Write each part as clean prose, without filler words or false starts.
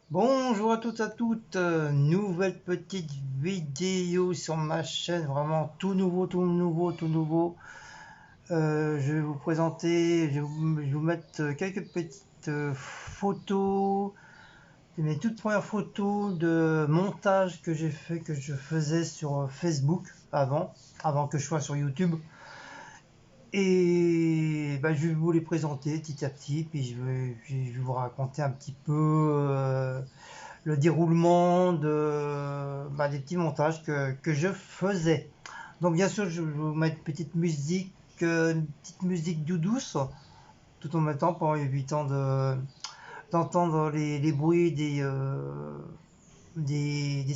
Bonjour à toutes, nouvelle petite vidéo sur ma chaîne, vraiment tout nouveau, tout nouveau, tout nouveau. Je vais vous présenter, je vais vous mettre quelques petites photos, mes toutes premières photos de montage que j'ai fait, que je faisais sur Facebook avant que je sois sur YouTube. Et bah, je vais vous les présenter petit à petit, puis je vais vous raconter un petit peu le déroulement des petits montages que je faisais. Donc bien sûr, je vais vous mettre une petite musique douce, tout en mettant pour évitant d'entendre les bruits des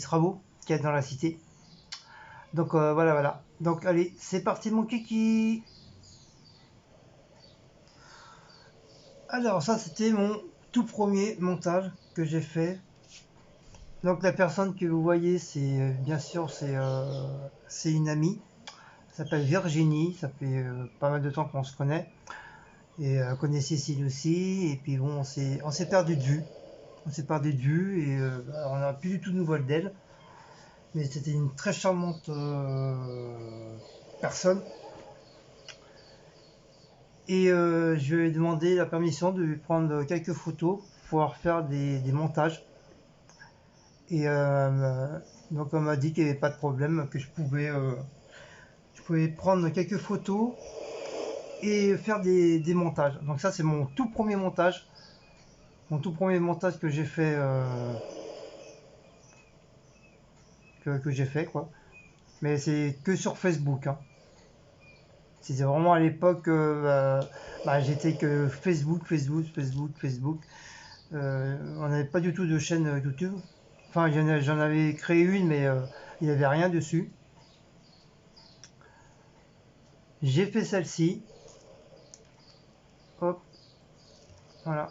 travaux qu'il y a dans la cité. Donc voilà, voilà. Donc allez, c'est parti mon kiki. Alors ça, c'était mon tout premier montage que j'ai fait. Donc la personne que vous voyez, c'est bien sûr c'est une amie. Elle s'appelle Virginie. Ça fait pas mal de temps qu'on se connaît et elle connaît Cécile aussi. Et puis bon, on s'est perdu de vue. On s'est perdu de vue et on n'a plus du tout de nouvelles d'elle. Mais c'était une très charmante personne. Et je lui ai demandé la permission de lui prendre quelques photos pour pouvoir faire des montages. Et donc on m'a dit qu'il n'y avait pas de problème, que je pouvais prendre quelques photos et faire des montages. Donc ça c'est mon tout premier montage que j'ai fait, que j'ai fait quoi. Mais c'est que sur Facebook, hein. C'était vraiment à l'époque, j'étais que Facebook, Facebook, Facebook, Facebook. On n'avait pas du tout de chaîne YouTube. Enfin, j'en avais créé une, mais il n'y avait rien dessus. J'ai fait celle-ci. Hop, voilà.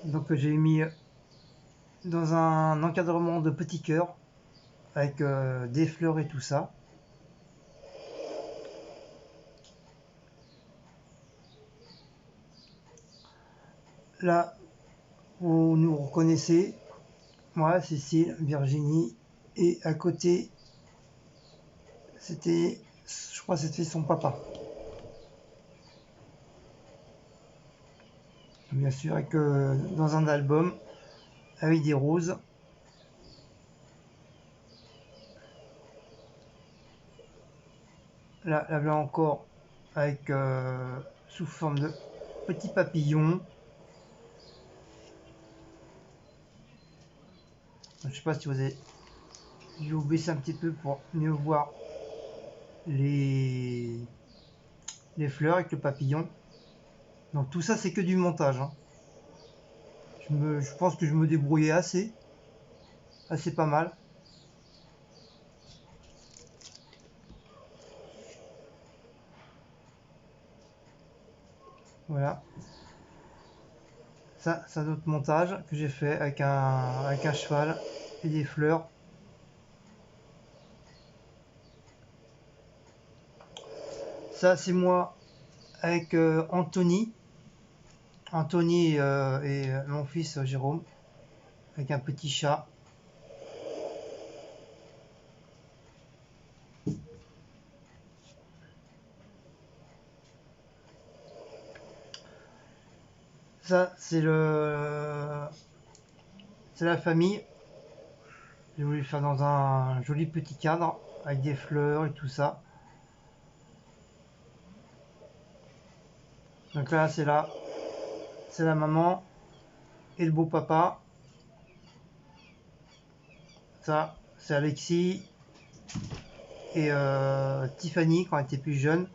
Donc j'ai mis dans un encadrement de petits cœurs avec des fleurs et tout ça. Là, vous nous reconnaissez, moi, Cécile, Virginie, et à côté, je crois que c'était son papa. Bien sûr, avec, dans un album avec des roses. Là encore, avec sous forme de petits papillons. Je ne sais pas si vous avez. Je vais vous baisser un petit peu pour mieux voir les, les fleurs avec le papillon. Donc tout ça, c'est que du montage, hein. Je pense que je me débrouillais assez pas mal. Voilà. Ça, c'est un autre montage que j'ai fait avec un cheval et des fleurs. Ça, c'est moi avec Anthony. Anthony et mon fils Jérôme, avec un petit chat. Ça, c'est la famille. J'ai voulu faire dans un joli petit cadre avec des fleurs et tout ça. Donc là, c'est la maman et le beau papa. Ça, c'est Alexis et Tiffany quand elle était plus jeune.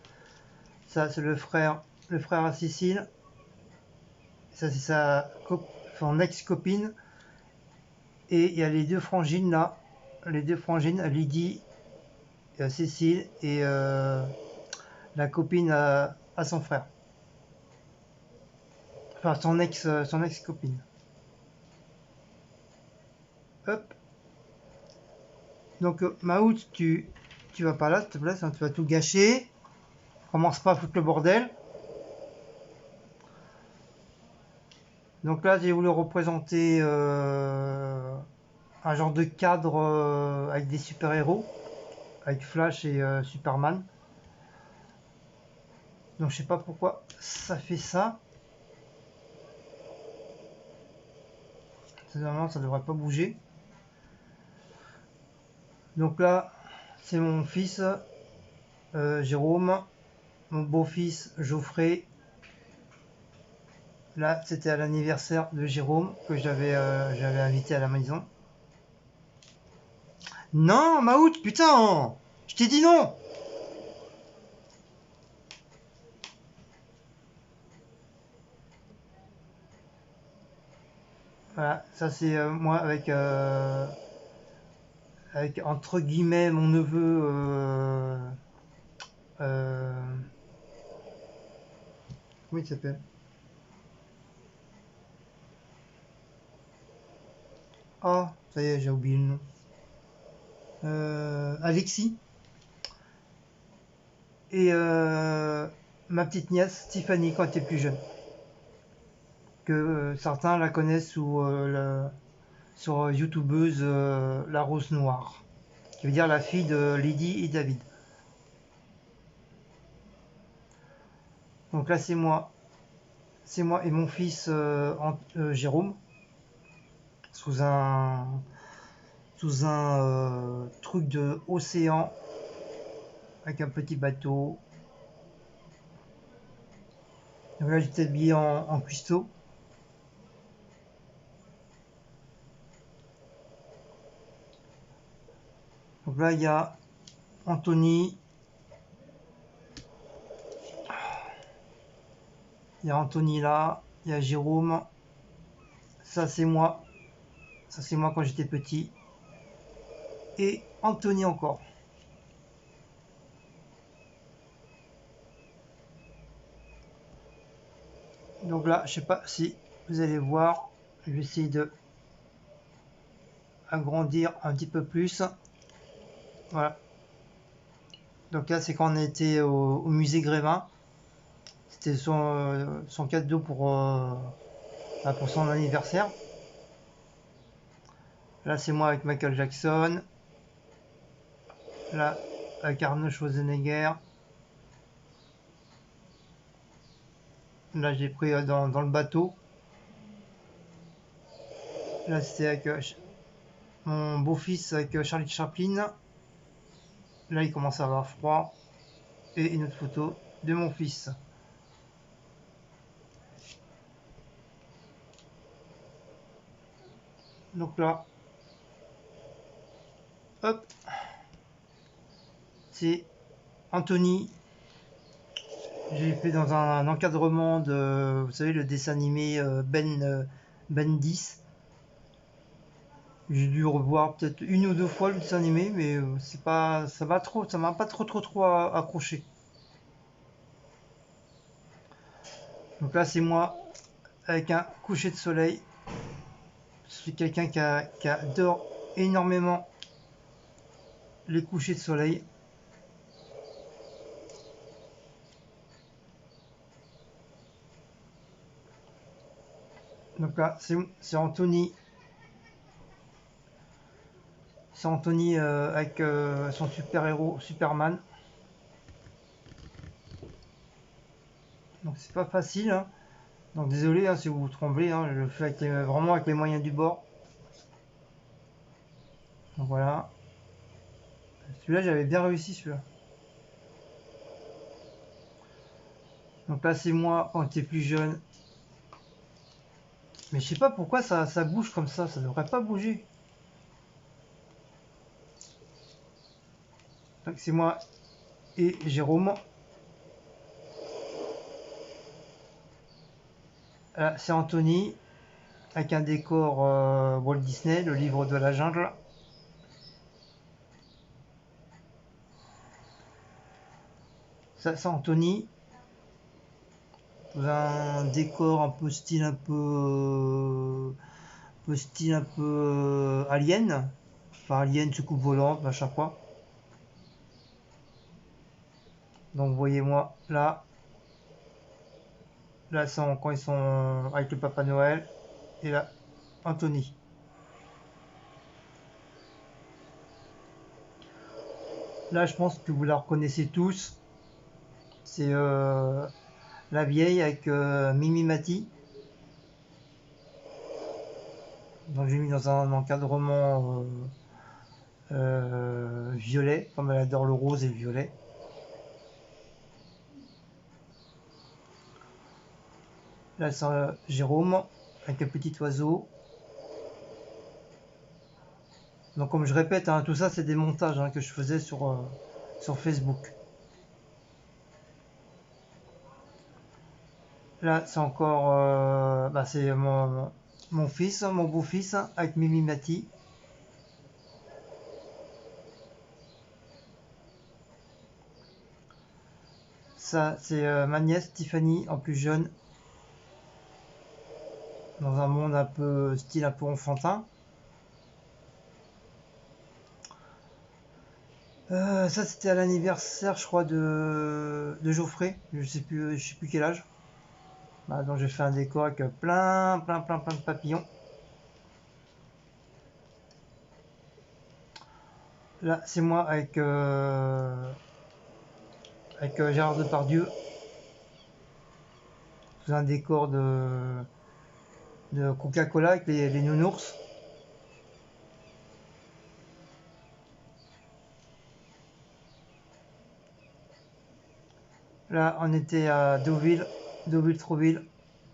Ça, c'est le frère à Cécile. Ça, c'est son ex-copine. Et il y a les deux frangines là. Les deux frangines, Lydie, Cécile et la copine à son frère. Enfin, son ex-copine. Hop. Donc, Maout, tu vas pas là, s'il te plaît, sinon tu vas tout gâcher. commence pas à foutre le bordel. Donc là, j'ai voulu représenter un genre de cadre avec des super-héros, avec Flash et Superman. Donc je sais pas pourquoi ça fait ça. Normalement, ça devrait pas bouger. Donc là, c'est mon fils Jérôme, mon beau-fils Geoffrey. Là, c'était à l'anniversaire de Jérôme que j'avais invité à la maison. Non, Maout, putain, je t'ai dit non. Voilà, ça c'est moi avec entre guillemets mon neveu. Comment il s'appelle? Ah, ça y est, j'ai oublié le nom. Alexis et ma petite nièce Tiffany quand elle était plus jeune. Que certains la connaissent sur youtubeuse La Rose Noire, qui veut dire la fille de Lydie et David. Donc là c'est moi et mon fils Jérôme sous un truc de océan avec un petit bateau. Donc là j'étais habillé en cuistot. Donc là il y a Anthony. Il y a Anthony là, il y a Jérôme. Ça c'est moi. Ça c'est moi quand j'étais petit. Et Anthony encore. Donc là, je sais pas si vous allez voir. Je vais essayer de agrandir un petit peu plus. Voilà. Donc là, c'est quand on était au musée Grévin. C'était son cadeau pour son anniversaire. Là, c'est moi avec Michael Jackson. Là, avec Arnold Schwarzenegger. Là, j'ai pris dans le bateau. Là, c'était avec mon beau-fils avec Charlie Chaplin. Là, il commence à avoir froid. Et une autre photo de mon fils. Donc là, hop, c'est Anthony. J'ai fait dans un encadrement de, vous savez, le dessin animé Ben 10. J'ai dû revoir peut-être une ou deux fois le dessin animé, mais c'est pas, ça m'a pas trop accroché. Donc là, c'est moi avec un coucher de soleil. Je suis quelqu'un qui adore énormément les couchers de soleil. Donc là, c'est Anthony. C'est Anthony avec son super-héros Superman. Donc c'est pas facile, hein. Donc désolé hein, si vous tremblez, hein, je le fais vraiment avec les moyens du bord. Donc voilà. Celui-là, j'avais bien réussi celui-là. Donc là, c'est moi quand j'étais plus jeune. Mais je sais pas pourquoi ça bouge comme ça devrait pas bouger. Donc c'est moi et Jérôme. Là, c'est Anthony avec un décor Walt Disney, le livre de la jungle. Ça, c'est Anthony. Dans un décor un peu style alien. Enfin alien, soucoupe volante, machin quoi. Donc vous voyez moi là, quand ils sont avec le Papa Noël, et là Anthony. Là je pense que vous la reconnaissez tous, c'est la vieille avec Mimi Mati. Donc j'ai mis dans un encadrement violet, comme elle adore le rose et le violet. Là c'est Jérôme avec un petit oiseau. Donc comme je répète, hein, tout ça c'est des montages que je faisais sur Facebook. Là c'est encore c'est mon fils, mon beau-fils avec Mimi Mati. Ça c'est ma nièce Tiffany en plus jeune, dans un monde un peu style un peu enfantin. Ça c'était à l'anniversaire je crois de Geoffrey, je sais plus quel âge. Donc j'ai fait un décor avec plein de papillons. Là c'est moi avec Gérard Depardieu sous un décor de Coca-Cola avec les nounours. Là on était à Deauville-Trouville,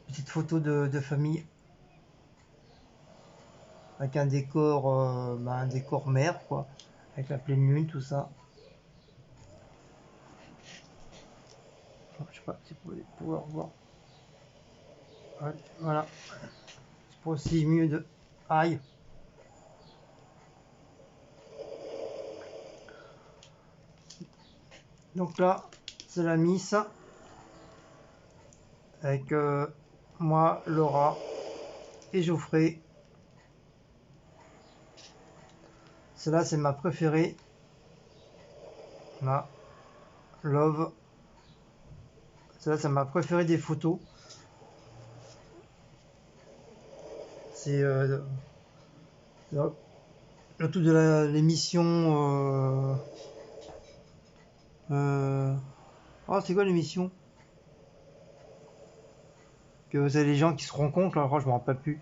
petite photo de famille avec un décor mer quoi, avec la pleine lune tout ça. Je sais pas si vous pouvez pouvoir voir. Ouais, voilà, c'est pour aussi mieux de aïe. Donc là c'est la Miss avec moi, Laura et Geoffrey. Celle-là c'est ma préférée. Là, Love. Celle-là c'est ma préférée des photos. C'est le tout de l'émission. Oh, c'est quoi l'émission? Que vous avez les gens qui se rencontrent, là, je me rappelle plus.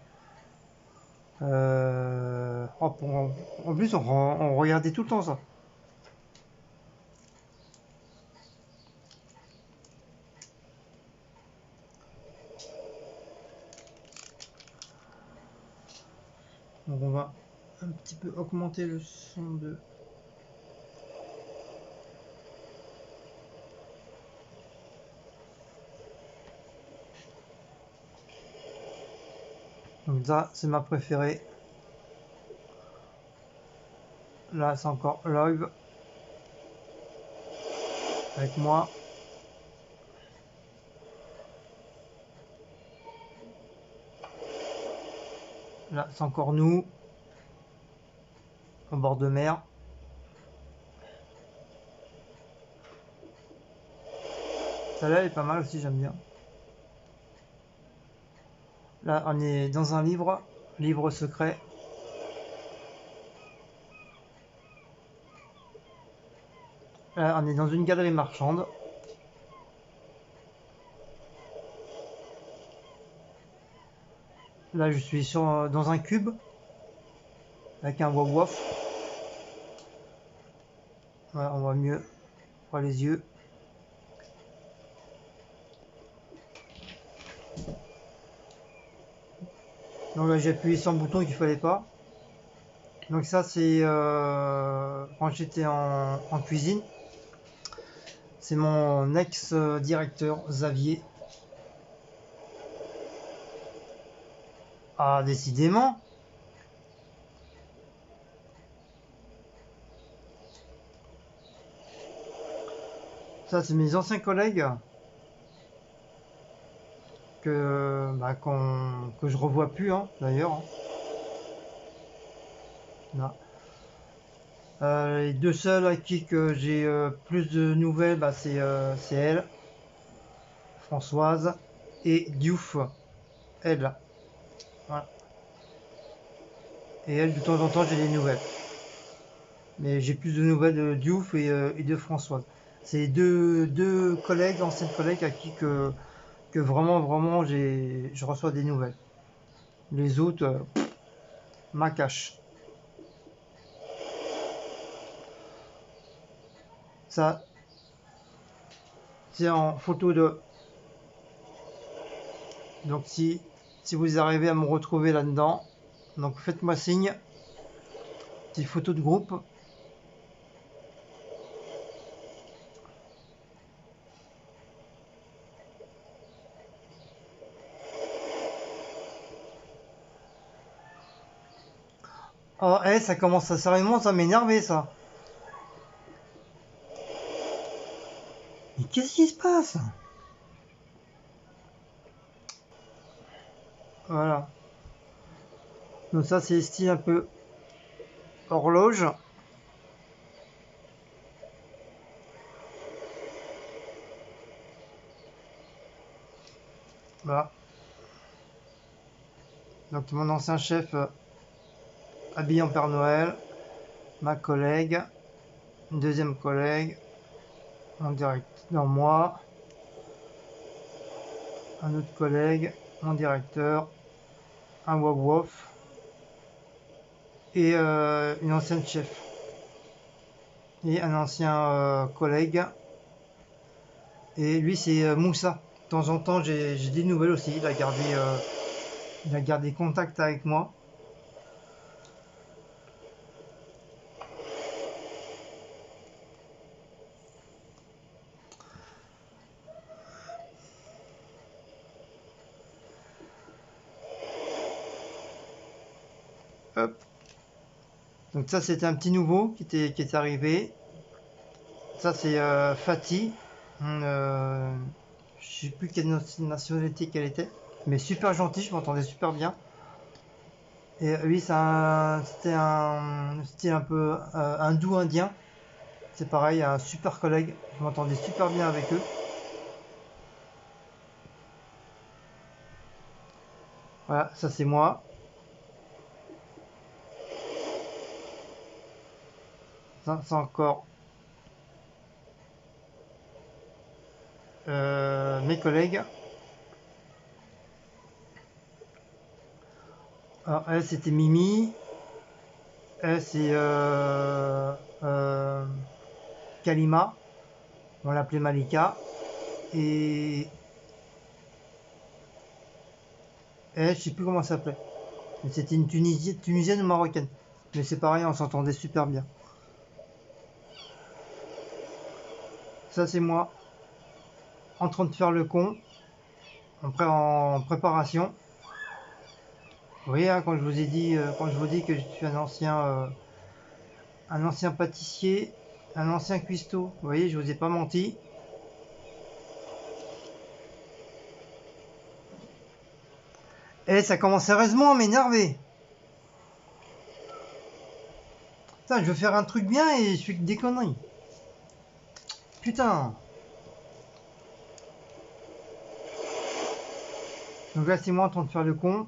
En plus, on regardait tout le temps ça. Donc on va un petit peu augmenter le son de. Donc ça, c'est ma préférée. Là, c'est encore live avec moi. Là, c'est encore nous au bord de mer. Celle-là, elle est pas mal aussi, j'aime bien. Là, on est dans un livre secret. Là, on est dans une galerie marchande. Là, je suis dans un cube avec un waf. Voilà, on voit mieux. On voit les yeux. Donc là, j'ai appuyé sur le bouton qu'il fallait pas. Donc ça, c'est quand j'étais en cuisine. C'est mon ex-directeur Xavier. Ah, décidément. Ça, c'est mes anciens collègues que je revois plus, d'ailleurs. Là. Les deux seuls à qui que j'ai plus de nouvelles, bah, c'est elle, Françoise, et Diouf, elle. Voilà. Et elle, de temps en temps, j'ai des nouvelles. Mais j'ai plus de nouvelles de Diouf et de Françoise. C'est deux collègues, anciennes collègues à qui que vraiment je reçois des nouvelles. Les autres, ma cache. Ça, c'est en photo de. Donc si vous arrivez à me retrouver là-dedans, donc faites-moi signe. Petite photo de groupe. Oh, ça commence à sérieusement, ça m'énerver ça. Mais qu'est-ce qui se passe? Voilà. Donc ça c'est style un peu horloge. Voilà. Donc mon ancien chef habillé en Père Noël, ma collègue, une deuxième collègue, mon directeur, moi, un autre collègue, mon directeur, un wawaf et une ancienne chef et un ancien collègue. Et lui c'est Moussa. De temps en temps j'ai des nouvelles aussi. Il a gardé contact avec moi. Hop. Donc ça c'était un petit nouveau qui est arrivé. Ça c'est Fatih. Je sais plus quelle nationalité qu'elle était, mais super gentil, je m'entendais super bien. Et lui c'était un style un peu hindou indien. C'est pareil, un super collègue, je m'entendais super bien avec eux. Voilà, ça c'est moi. Ça c'est encore mes collègues. Alors elle c'était Mimi. Elle c'est Kalima. On l'appelait Malika. Et elle, je sais plus comment ça s'appelait. Mais c'était une Tunisienne ou marocaine. Mais c'est pareil, on s'entendait super bien. Ça c'est moi, en train de faire le con, en préparation. Vous voyez, hein, quand je vous ai dit, quand je vous dis que je suis un ancien pâtissier, un ancien cuistot. Vous voyez, je vous ai pas menti. Et ça commence sérieusement à m'énerver. Putain, je veux faire un truc bien et je fais que des conneries. Putain. Donc là, c'est moi en train de faire le con.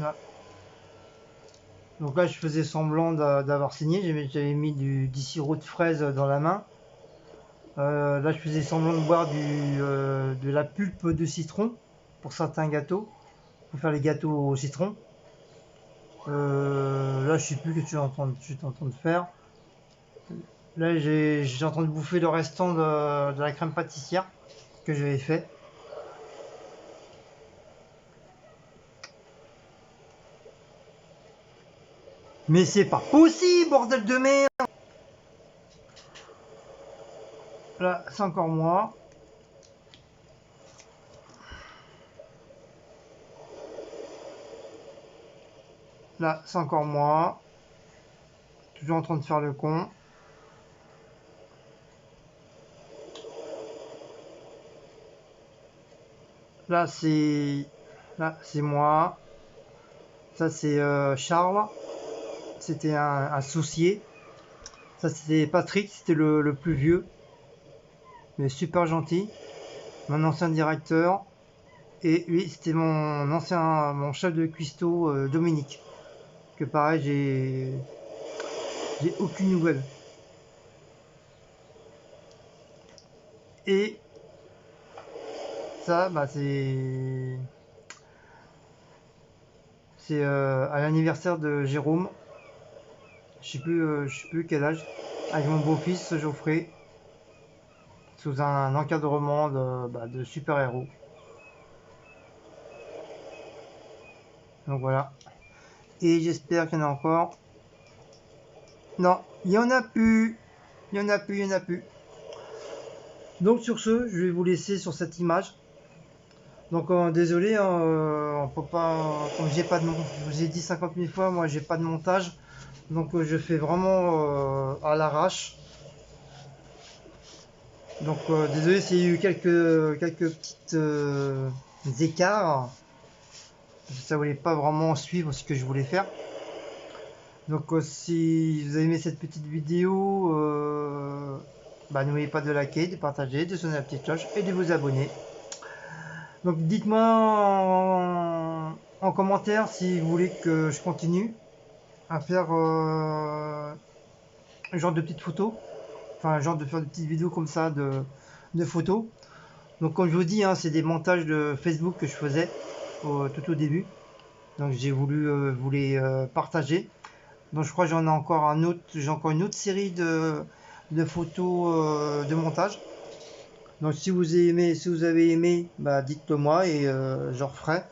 Là. Donc là, je faisais semblant d'avoir signé. J'avais mis du sirop de fraise dans la main. Là, je faisais semblant de boire de la pulpe de citron pour certains gâteaux, pour faire les gâteaux au citron. Là, je sais plus ce que je suis en train de faire. Là, j'ai en train de bouffer le restant de la crème pâtissière que j'avais fait. Mais c'est pas possible, bordel de merde! Là, c'est encore moi. Là, c'est encore moi. Toujours en train de faire le con. Là, c'est moi. Ça c'est Charles, c'était un soucier. Ça c'était Patrick, c'était le plus vieux, mais super gentil. Mon ancien directeur. Et lui, c'était mon chef de cuistot Dominique. Que pareil, j'ai aucune nouvelle. Et ça, bah c'est à l'anniversaire de Jérôme. Je sais plus quel âge. Avec mon beau-fils Geoffrey, sous un encadrement de super-héros. Donc voilà. Et j'espère qu'il y en a encore. Non, il y en a plus. Il y en a plus, il y en a plus. Donc sur ce, je vais vous laisser sur cette image. Donc désolé, hein, on peut pas, comme j'ai pas de, je vous ai dit 50 000 fois, moi j'ai pas de montage, donc je fais vraiment à l'arrache. Donc désolé s'il y a eu quelques petites écarts, ça voulait pas vraiment suivre ce que je voulais faire. Donc si vous avez aimé cette petite vidéo, bah, n'oubliez pas de liker, de partager, de sonner la petite cloche et de vous abonner. Donc dites-moi en commentaire si vous voulez que je continue à faire un genre de petites photos, enfin un genre de faire des petites vidéos comme ça de photos. Donc comme je vous dis, hein, c'est des montages de Facebook que je faisais tout au début. Donc j'ai voulu vous les partager. Donc je crois que j'ai encore une autre série de photos de montage. Donc si vous avez aimé, bah, dites-le moi et je referai.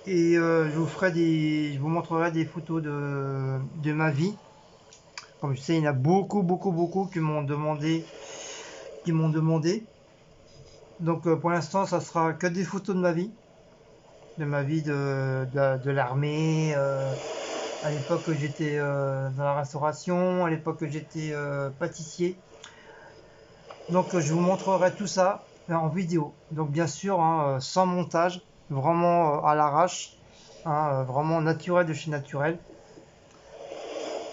Et je vous montrerai des photos de ma vie. Comme je sais, il y en a beaucoup qui m'ont demandé. Donc pour l'instant, ça sera que des photos de ma vie de l'armée. À l'époque, j'étais dans la restauration. À l'époque, j'étais pâtissier. Donc je vous montrerai tout ça en vidéo. Donc bien sûr, hein, sans montage, vraiment à l'arrache, hein, vraiment naturel de chez naturel.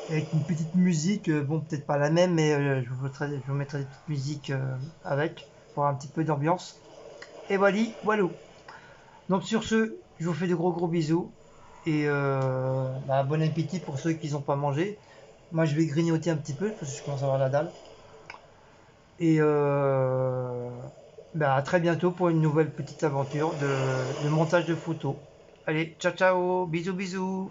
Avec une petite musique, bon peut-être pas la même, mais je vous mettrai des petites musiques avec, pour un petit peu d'ambiance. Et voilà, voilà. Donc sur ce, je vous fais de gros bisous. Et bah, bon appétit pour ceux qui n'ont pas mangé. Moi je vais grignoter un petit peu, parce que je commence à avoir la dalle. Et bah, à très bientôt pour une nouvelle petite aventure de montage de photos. Allez, ciao ciao, bisous bisous.